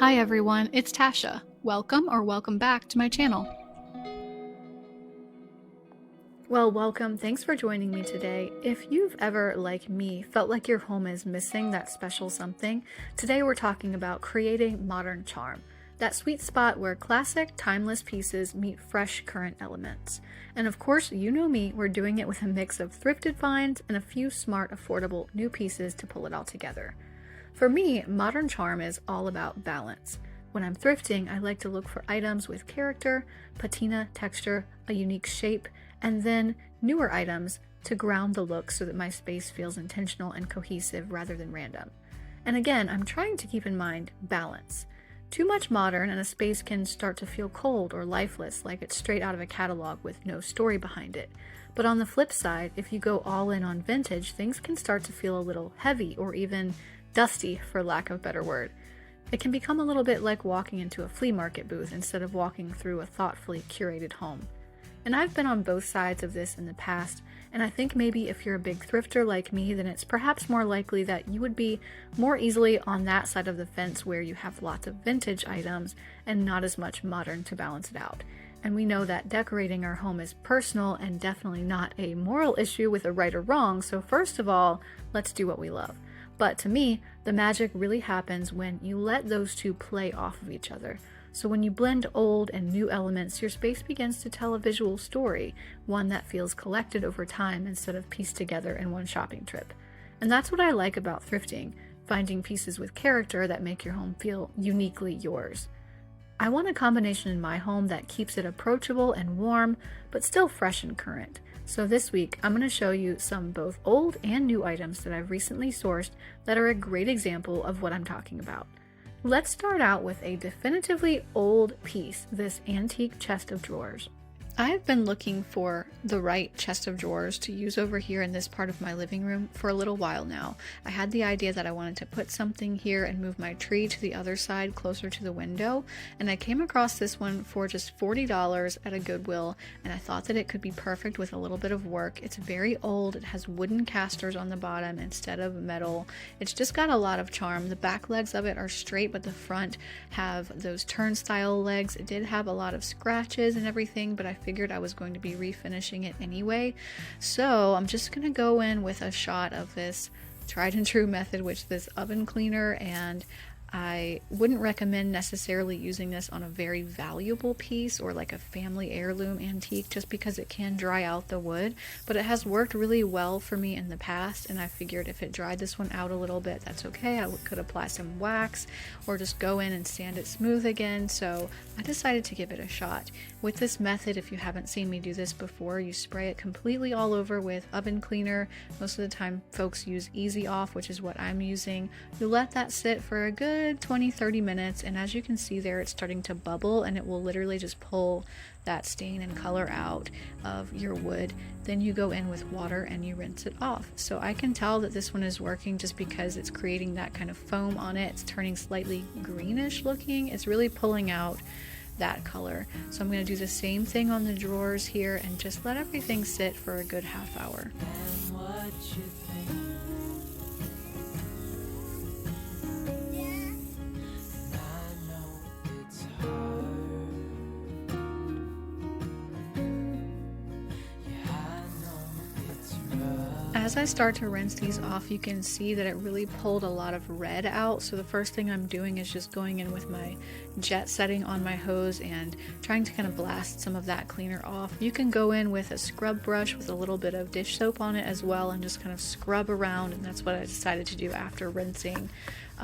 Hi everyone, it's Tasha. Welcome or welcome back to my channel. Well, welcome. Thanks for joining me today. If you've ever, like me, felt like your home is missing that special something, today we're talking about creating modern charm. That sweet spot where classic, timeless pieces meet fresh, current elements. And of course, you know me, we're doing it with a mix of thrifted finds and a few smart, affordable new pieces to pull it all together. For me, modern charm is all about balance. When I'm thrifting, I like to look for items with character, patina, texture, a unique shape, and then newer items to ground the look so that my space feels intentional and cohesive rather than random. And again, I'm trying to keep in mind balance. Too much modern and a space can start to feel cold or lifeless, like it's straight out of a catalog with no story behind it. But on the flip side, if you go all in on vintage, things can start to feel a little heavy or even dusty, for lack of a better word. It can become a little bit like walking into a flea market booth instead of walking through a thoughtfully curated home. And I've been on both sides of this in the past, and I think maybe if you're a big thrifter like me, then it's perhaps more likely that you would be more easily on that side of the fence where you have lots of vintage items and not as much modern to balance it out. And we know that decorating our home is personal and definitely not a moral issue with a right or wrong, so first of all, let's do what we love. But to me, the magic really happens when you let those two play off of each other. So when you blend old and new elements, your space begins to tell a visual story, one that feels collected over time instead of pieced together in one shopping trip. And that's what I like about thrifting, finding pieces with character that make your home feel uniquely yours. I want a combination in my home that keeps it approachable and warm, but still fresh and current. So this week, I'm going to show you some both old and new items that I've recently sourced that are a great example of what I'm talking about. Let's start out with a definitively old piece, this antique chest of drawers. I've been looking for the right chest of drawers to use over here in this part of my living room for a little while now. I had the idea that I wanted to put something here and move my tree to the other side closer to the window, and I came across this one for just $40 at a Goodwill, and I thought that it could be perfect with a little bit of work. It's very old, it has wooden casters on the bottom instead of metal. It's just got a lot of charm. The back legs of it are straight, but the front have those turnstile legs. It did have a lot of scratches and everything, but I figured I was going to be refinishing it anyway. So I'm just going to go in with a shot of this tried and true method, which is this oven cleaner, and I wouldn't recommend necessarily using this on a very valuable piece or like a family heirloom antique just because it can dry out the wood, but it has worked really well for me in the past, and I figured if it dried this one out a little bit, that's okay. I could apply some wax or just go in and sand it smooth again, so I decided to give it a shot. With this method, if you haven't seen me do this before, you spray it completely all over with oven cleaner. Most of the time folks use Easy Off, which is what I'm using. You let that sit for a good 20-30 minutes, and as you can see there, it's starting to bubble, and it will literally just pull that stain and color out of your wood. Then you go in with water and you rinse it off. So I can tell that this one is working just because it's creating that kind of foam on it. It's turning slightly greenish looking. It's really pulling out that color. So I'm going to do the same thing on the drawers here and just let everything sit for a good half hour. As I start to rinse these off, you can see that it really pulled a lot of red out. So the first thing I'm doing is just going in with my jet setting on my hose and trying to kind of blast some of that cleaner off. You can go in with a scrub brush with a little bit of dish soap on it as well and just kind of scrub around, and that's what I decided to do after rinsing.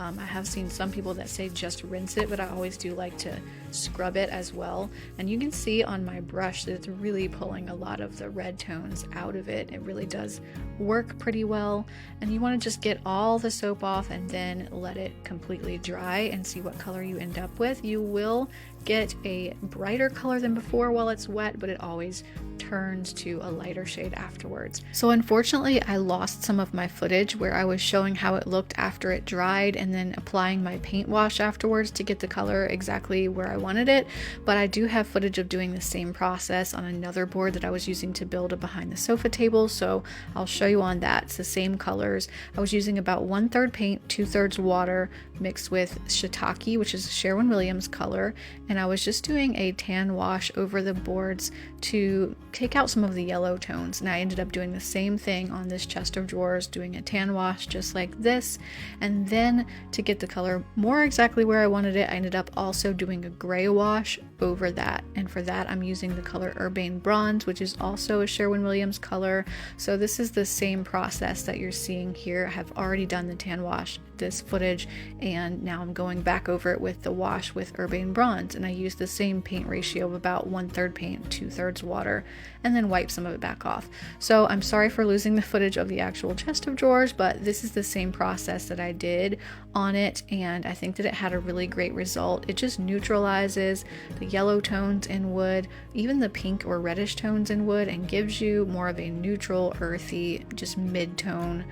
I have seen some people that say just rinse it, but I always do like to scrub it as well. And you can see on my brush that it's really pulling a lot of the red tones out of it. It really does work pretty well. And you want to just get all the soap off and then let it completely dry and see what color you end up with. You will get a brighter color than before while it's wet, but it always turns to a lighter shade afterwards. So unfortunately, I lost some of my footage where I was showing how it looked after it dried and then applying my paint wash afterwards to get the color exactly where I wanted it, but I do have footage of doing the same process on another board that I was using to build a behind the sofa table, so I'll show you on that. It's the same colors. I was using about 1/3 paint, 2/3 water, mixed with shiitake, which is a Sherwin-Williams color, and I was just doing a tan wash over the boards to take out some of the yellow tones. And I ended up doing the same thing on this chest of drawers, doing a tan wash just like this, and then to get the color more exactly where I wanted it, I ended up also doing a gray wash over that, and for that I'm using the color Urbane Bronze, which is also a Sherwin-Williams color. So this is the same process that you're seeing here. I have already done the tan wash, this footage, and now I'm going back over it with the wash with Urbane Bronze, and I use the same paint ratio of about 1/3 paint, 2/3 water, and then wipe some of it back off. So I'm sorry for losing the footage of the actual chest of drawers, but this is the same process that I did on it, and I think that it had a really great result. It just neutralizes the yellow tones in wood, even the pink or reddish tones in wood, and gives you more of a neutral, earthy, just mid-tone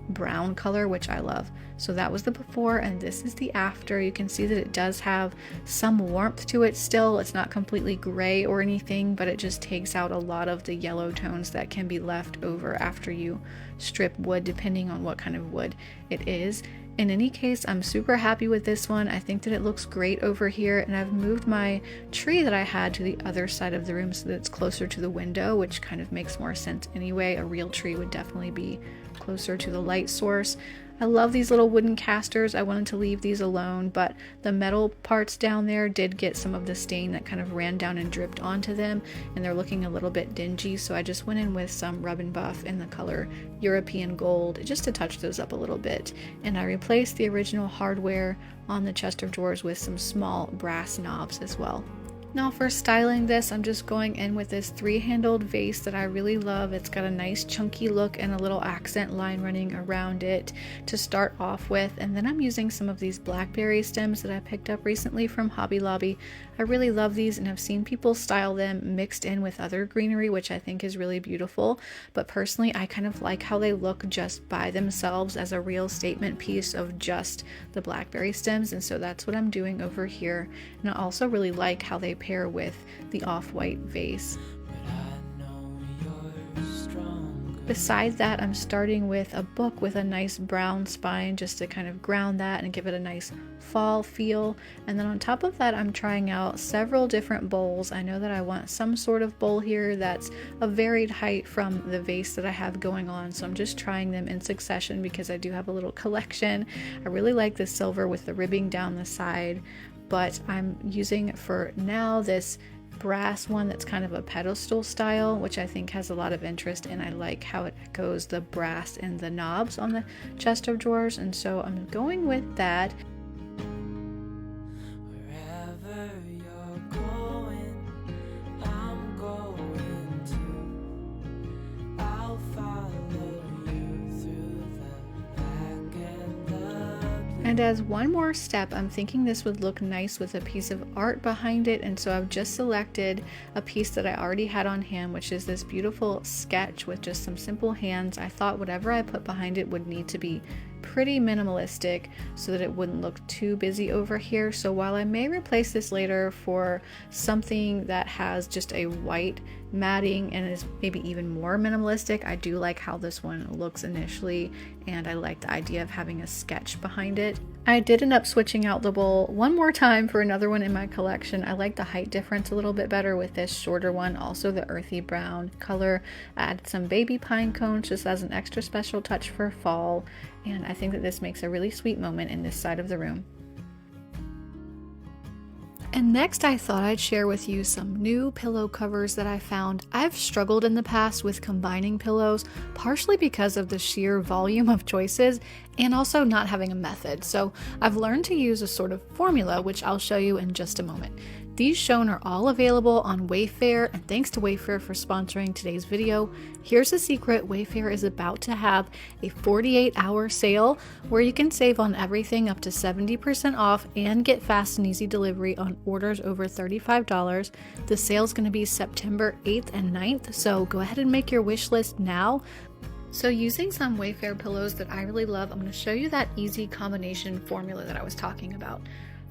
brown color, which I love. So that was the before, and this is the after. You can see that it does have some warmth to it still. It's not completely gray or anything, but it just takes out a lot of the yellow tones that can be left over after you strip wood, depending on what kind of wood it is. In any case, I'm super happy with this one. I think that it looks great over here, and I've moved my tree that I had to the other side of the room so that it's closer to the window, which kind of makes more sense anyway. A real tree would definitely be closer to the light source. I love these little wooden casters. I wanted to leave these alone, but the metal parts down there did get some of the stain that kind of ran down and dripped onto them, and they're looking a little bit dingy, so I just went in with some Rub and Buff in the color European Gold just to touch those up a little bit. And I replaced the original hardware on the chest of drawers with some small brass knobs as well. Now for styling this, I'm just going in with this 3-handled vase that I really love. It's got a nice chunky look and a little accent line running around it to start off with, and then I'm using some of these blackberry stems that I picked up recently from Hobby Lobby. I really love these and have seen people style them mixed in with other greenery, which I think is really beautiful, but personally I kind of like how they look just by themselves as a real statement piece of just the blackberry stems, and so that's what I'm doing over here. And I also really like how they pair with the off-white vase. Besides that, I'm starting with a book with a nice brown spine just to kind of ground that and give it a nice fall feel. And then on top of that, I'm trying out several different bowls. I know that I want some sort of bowl here that's a varied height from the vase that I have going on, so I'm just trying them in succession because I do have a little collection. I really like the silver with the ribbing down the side, but I'm using for now this brass one that's kind of a pedestal style, which I think has a lot of interest, and I like how it echoes the brass and the knobs on the chest of drawers, and so I'm going with that. And as one more step, I'm thinking this would look nice with a piece of art behind it, and so I've just selected a piece that I already had on hand, which is this beautiful sketch with just some simple hands. I thought whatever I put behind it would need to be pretty minimalistic so that it wouldn't look too busy over here. So while I may replace this later for something that has just a white matting and is maybe even more minimalistic, I do like how this one looks initially, and I like the idea of having a sketch behind it. I did end up switching out the bowl one more time for another one in my collection. I like the height difference a little bit better with this shorter one, also the earthy brown color. I added some baby pine cones just as an extra special touch for fall, and I think that this makes a really sweet moment in this side of the room. And next I thought I'd share with you some new pillow covers that I found. I've struggled in the past with combining pillows, partially because of the sheer volume of choices and also not having a method. So I've learned to use a sort of formula, which I'll show you in just a moment. These shown are all available on Wayfair, and thanks to Wayfair for sponsoring today's video. Here's a secret: Wayfair is about to have a 48-hour sale where you can save on everything up to 70% off and get fast and easy delivery on orders over $35. The sale's going to be September 8th and 9th, so go ahead and make your wish list now. So using some Wayfair pillows that I really love, I'm going to show you that easy combination formula that I was talking about.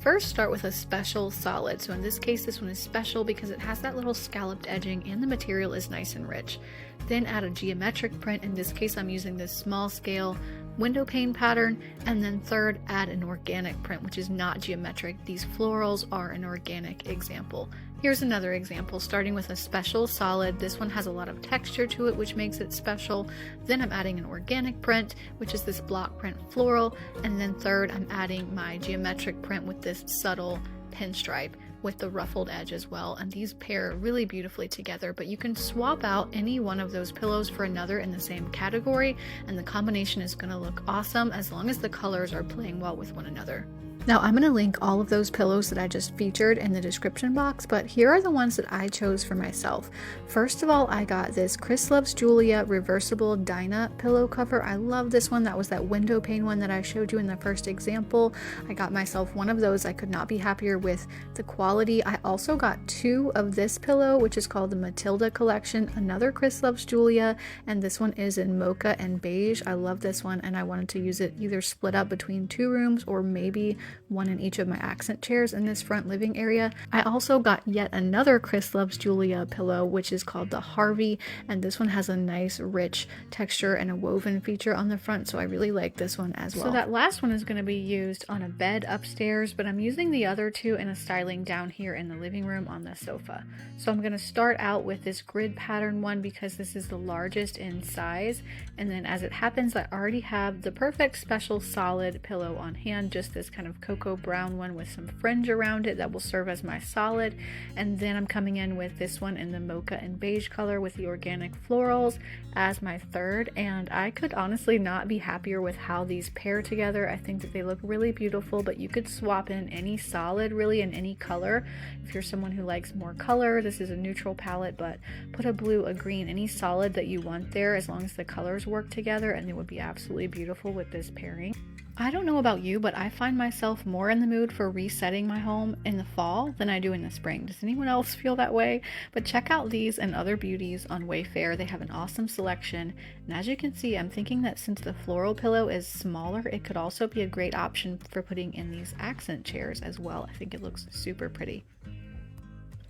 First, start with a special solid. So in this case, this one is special because it has that little scalloped edging and the material is nice and rich. Then add a geometric print. In this case, I'm using this small scale window pane pattern, and then third, add an organic print, which is not geometric. These florals are an organic example. Here's another example, starting with a special solid. This one has a lot of texture to it, which makes it special. Then I'm adding an organic print, which is this block print floral. And then third, I'm adding my geometric print with this subtle pinstripe with the ruffled edge as well. And these pair really beautifully together, but you can swap out any one of those pillows for another in the same category, and the combination is going to look awesome as long as the colors are playing well with one another. Now I'm going to link all of those pillows that I just featured in the description box, but here are the ones that I chose for myself. First of all, I got this Chris Loves Julia reversible Dinah pillow cover. I love this one. That was that window pane one that I showed you in the first example. I got myself one of those. I could not be happier with the quality. I also got two of this pillow, which is called the Matilda collection, another Chris Loves Julia, and this one is in mocha and beige. I love this one, and I wanted to use it either split up between two rooms or maybe one in each of my accent chairs in this front living area. I also got yet another Chris Loves Julia pillow, which is called the Harvey, and this one has a nice rich texture and a woven feature on the front, so I really like this one as well. So that last one is going to be used on a bed upstairs, but I'm using the other two in a styling down here in the living room on the sofa. So I'm going to start out with this grid pattern one because this is the largest in size, and then as it happens, I already have the perfect special solid pillow on hand, just this kind of cocoa brown one with some fringe around it that will serve as my solid. And then I'm coming in with this one in the mocha and beige color with the organic florals as my third, and I could honestly not be happier with how these pair together. I think that they look really beautiful, but you could swap in any solid really in any color. If you're someone who likes more color, this is a neutral palette, but put a blue, a green, any solid that you want there, as long as the colors work together, and it would be absolutely beautiful with this pairing. I don't know about you, but I find myself more in the mood for resetting my home in the fall than I do in the spring. Does anyone else feel that way? But check out these and other beauties on Wayfair. They have an awesome selection. And as you can see, I'm thinking that since the floral pillow is smaller, it could also be a great option for putting in these accent chairs as well. I think it looks super pretty.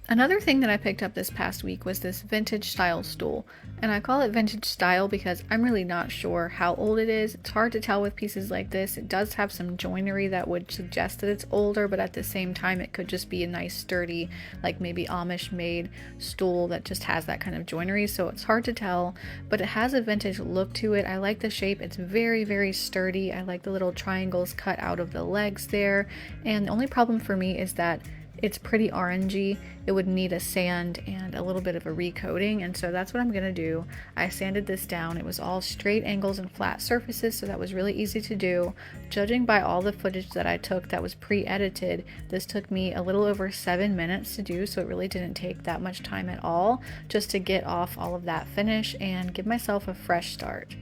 Another thing that I picked up this past week was this vintage style stool, and I call it vintage style because I'm really not sure how old it is. It's hard to tell with pieces like this. It does have some joinery that would suggest that it's older, but at the same time it could just be a nice sturdy, like maybe Amish made stool that just has that kind of joinery, so it's hard to tell, but it has a vintage look to it. I like the shape. It's very, very sturdy. I like the little triangles cut out of the legs there, and the only problem for me is that it's pretty orangey. It would need a sand and a little bit of a recoating, and so that's what I'm gonna do. I sanded this down. It was all straight angles and flat surfaces, so that was really easy to do. Judging by all the footage that I took that was pre-edited, this took me a little over 7 minutes to do, so it really didn't take that much time at all, just to get off all of that finish and give myself a fresh start.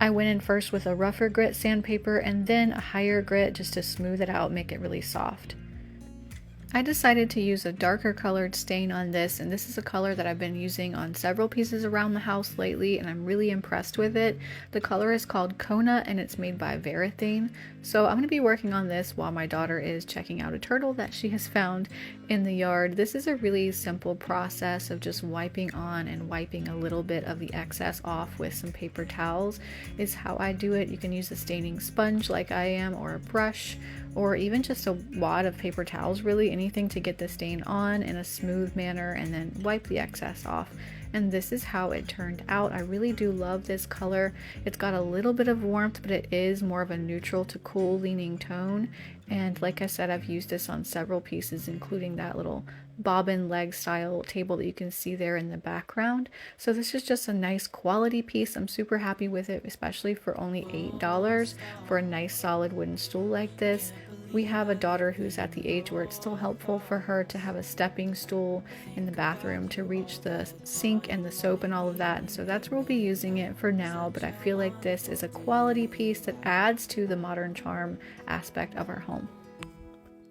I went in first with a rougher grit sandpaper and then a higher grit just to smooth it out, make it really soft. I decided to use a darker colored stain on this, and this is a color that I've been using on several pieces around the house lately, and I'm really impressed with it. The color is called Kona, and it's made by Varathane. So I'm going to be working on this while my daughter is checking out a turtle that she has found in the yard. This is a really simple process of just wiping on and wiping a little bit of the excess off with some paper towels is how I do it. You can use a staining sponge like I am, or a brush, or even just a wad of paper towels, really anything to get the stain on in a smooth manner and then wipe the excess off. And this is how it turned out. I really do love this color. It's got a little bit of warmth, but it is more of a neutral to cool leaning tone. And like I said, I've used this on several pieces, including that little bobbin leg style table that you can see there in the background. So this is just a nice quality piece. I'm super happy with it, especially for only $8 for a nice solid wooden stool like this. We have a daughter who's at the age where it's still helpful for her to have a stepping stool in the bathroom to reach the sink and the soap and all of that, and so that's where we'll be using it for now. But I feel like this is a quality piece that adds to the modern charm aspect of our home.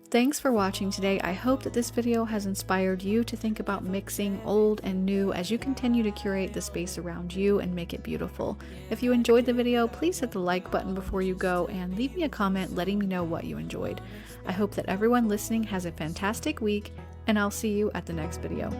Thanks for watching today. I hope that this video has inspired you to think about mixing old and new as you continue to curate the space around you and make it beautiful. If you enjoyed the video, please hit the like button before you go and leave me a comment letting me know what you enjoyed. I hope that everyone listening has a fantastic week, and I'll see you at the next video.